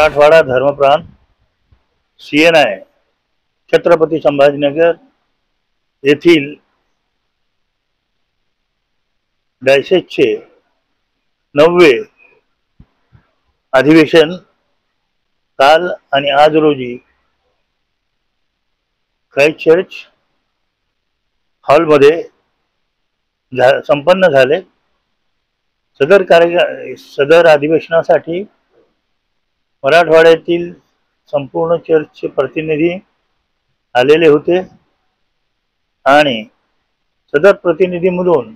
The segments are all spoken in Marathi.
मराठवाडा धर्मप्रांत CNI छत्रपती संभाजीनगर येथील डायसेसचे 9वे अधिवेशन काल आणि आज रोजी ख्राइस्ट चर्च हॉलमध्ये संपन्न झाले। सदर अधिवेशनासाठी मराठवाड्यातील संपूर्ण चर्चचे प्रतिनिधी आलेले होते आणि सदर प्रतिनिधीमधून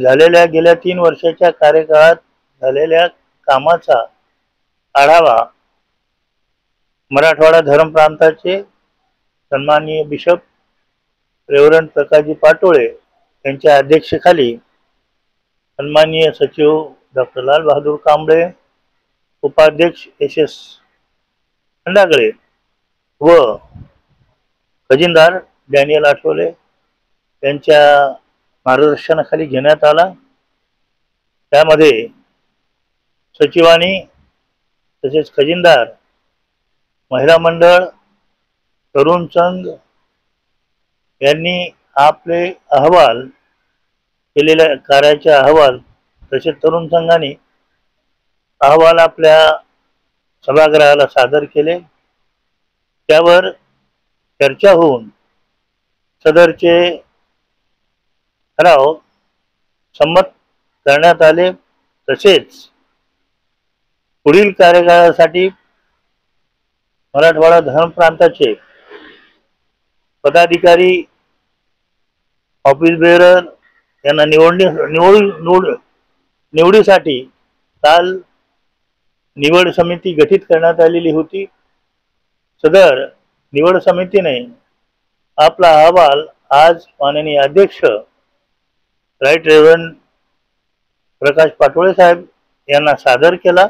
झालेल्या गेल्या 3 वर्षाच्या कार्यकाळात झालेल्या कामाचा आढावा मराठवाडा धर्म प्रांताचे सन्माननीय बिशप रेव्हरंड प्रकाशजी पाटोळे यांच्या अध्यक्षतेखाली सन्माननीय सचिव डॉक्टर लाल बहादूर कांबळे, उपाध्यक्ष SS खंडागळे व खजिनदार डॅनियल आठवले यांच्या मार्गदर्शनाखाली घेण्यात आला। त्यामध्ये सचिवांनी तसेच खजिनदार, महिला मंडळ, तरुण संघ यांनी आपले अहवाल केलेल्या कार्याचे अहवाल तसेच तरुण संघाने अहवाल आपल्या सभागृहाला सादर केले। त्यावर चर्चा होऊन सदरचे ठराव संमत करण्यात आले। तसेच पुढील कार्यकाळासाठी मराठवाडा धर्म प्रांताचे पदाधिकारी, ऑफिस बेअरर यांना निवडीसाठी काल निवड समिती गठीत करण्यात आलेली होती। सदर निवड समितीने आपला अहवाल आज माननीय अध्यक्ष राईट रेव्हरंड प्रकाश पाटोळे साहेब यांना सादर केला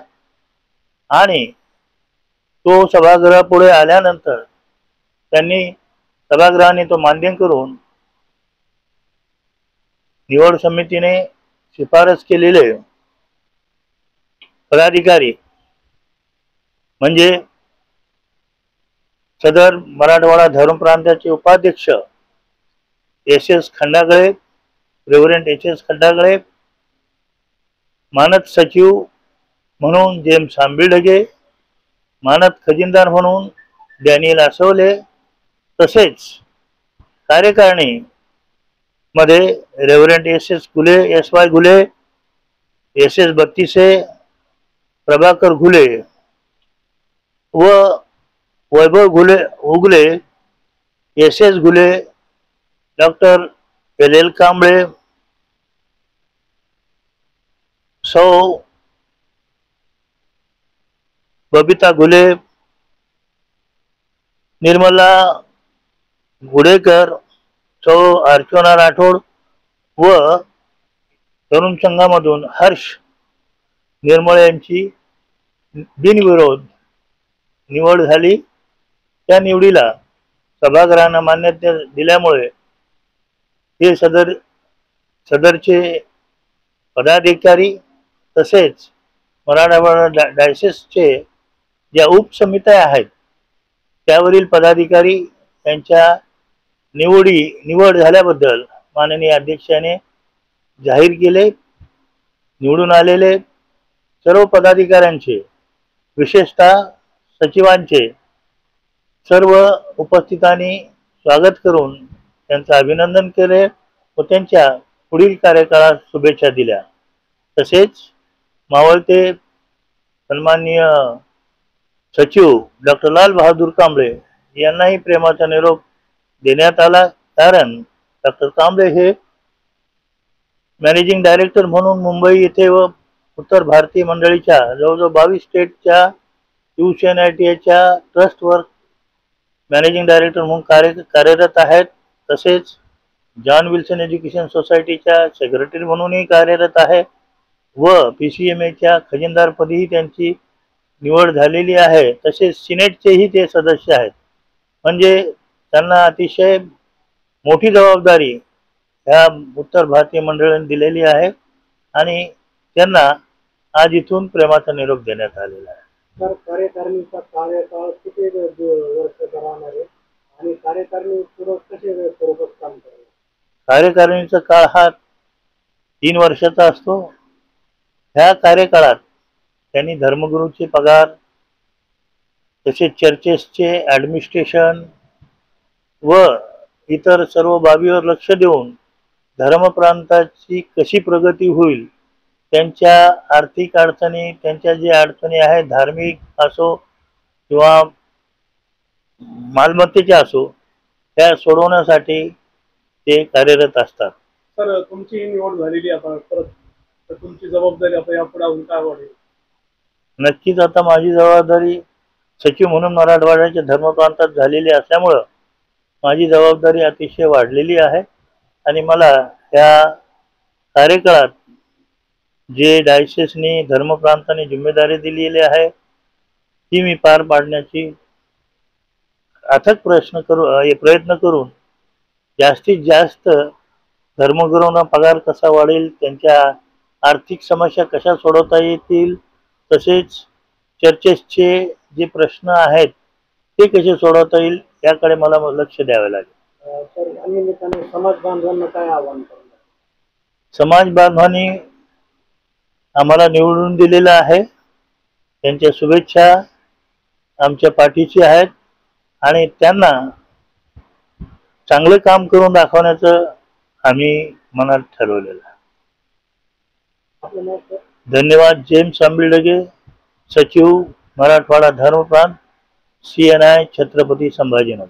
आणि तो सभागृहापुढे आल्यानंतर त्यांनी सभागृहाने तो मान्य करून निवड समितीने शिफारस केलेले पदाधिकारी म्हणजे सदर मराठवाडा धर्म प्रांताचे उपाध्यक्ष SS Khandagale, reverend SS Khandagale, मानद सचिव म्हणून जेम्स आंबिलढगे, मानद खजिनदार म्हणून डॅनियल आसवले, तसेच कार्यकारिणी मध्ये reverend SS Ghule, SY Ghule, SS Battise, Prabhakar Ghule व Vaibhav Ugale, SS Ghule, doctor LL Kamble, सौ बबिता घुले, निर्मला गुडेकर, सौ अर्चना राठोड व तरुण संघामधून हर्ष निर्मळे यांची बिनविरोध निवड झाली। त्या निवडीला सभागृहाने मान्यता दिल्यामुळे हे सदरचे पदाधिकारी तसेच मराठवाडा डायसेसचे ज्या उपसमित्या आहेत त्यावरील पदाधिकारी यांच्या निवड झाल्याबद्दल माननीय अध्यक्षाने जाहीर केले। निवडून आलेले सर्व पदाधिकाऱ्यांचे, विशेषतः सचिवांचे सर्व उपस्थितांनी स्वागत करून त्यांचे अभिनंदन केले व त्यांच्या पुढील कार्यकाळात शुभेच्छा दिल्या। तसेच मावळते सन्माननीय सचिव डॉक्टर लाल बहादूर कांबळे यांनाही प्रेमाचा निरोप देण्यात आला, कारण डॉक्टर कांबळे हे मॅनेजिंग डायरेक्टर म्हणून मुंबई येथे व उत्तर भारतीय मंडळीच्या जवळजवळ 22 स्टेटच्या UCNITच्या ट्रस्टवर मॅनेजिंग डायरेक्टर म्हणून कार्यरत आहेत। तसेच जॉन विल्सन एज्युकेशन सोसायटीच्या सेक्रेटरी म्हणूनही कार्यरत आहे व PCMAच्या खजिनदारपदीही त्यांची निवड झालेली आहे। तसेच सिनेटचेही ते सदस्य आहेत। म्हणजे त्यांना अतिशय मोठी जबाबदारी ह्या उत्तर भारतीय मंडळाने दिलेली आहे आणि त्यांना आज इथून प्रेमाचा निरोप देण्यात आलेला आहे. तर कार्यकारिणीचा कार्यकाळ किती वर्ष राहणार आहे आणि कार्यकारिणी पुढे कसे स्वरूपात काम करणार? कार्यकारिणीचा काळ हा 3 वर्षाचा असतो. ह्या कार्यकाळात त्यांनी धर्मगुरूचे पगार, तसेच चर्चेसचे ॲडमिनिस्ट्रेशन व इतर सर्व बाबीवर लक्ष देऊन धर्मप्रांताची कशी प्रगती होईल, त्यांच्या आर्थिक अडचणी, त्यांच्या ज्या अडचणी आहेत, धार्मिक असो किंवा मालमत्तेच्या असो, त्या सोडवण्यासाठी ते कार्यरत असतात. सर, तुमची निवड झालेली आता परत, तर तुमची जबाबदारी आता यापुढे काय वाढेल? नक्कीच आता माझी जबाबदारी सचिव म्हणून मराठवाड्याच्या धर्मप्रांतात झालेली असल्यामुळं माझी जबाबदारी अतिशय वाढलेली आहे आणि मला या कार्यकाळात जे डायसेसनी धर्मप्रांताने जिम्मेदारी दिलेली आहे ती मी पार पाडण्याची अथक प्रयत्न करून जास्तीत जास्त धर्मगुरूंना पगार कसा वाढेल, त्यांच्या आर्थिक समस्या कशा सोडवता येतील, तसेच चर्चेसचे जे प्रश्न आहेत ते कसे सोडवता येईल याकडे मला लक्ष द्यावे लागेल. तर या निमित्ताने समाज बांधवांना काय आवाहन करणार? समाज बांधवांनी आम्हाला निवडून दिलेलं आहे, त्यांच्या शुभेच्छा आमच्या पाठीशी आहेत आणि त्यांना चांगलं काम करून दाखवण्याचं आम्ही मनात ठरवलेलं आहे. आपलं नाव सर? धन्यवाद. जेम्स आंबिलडगे, सचिव, मराठवाडा धर्मप्रांत, CNI, छत्रपती संभाजीनगर.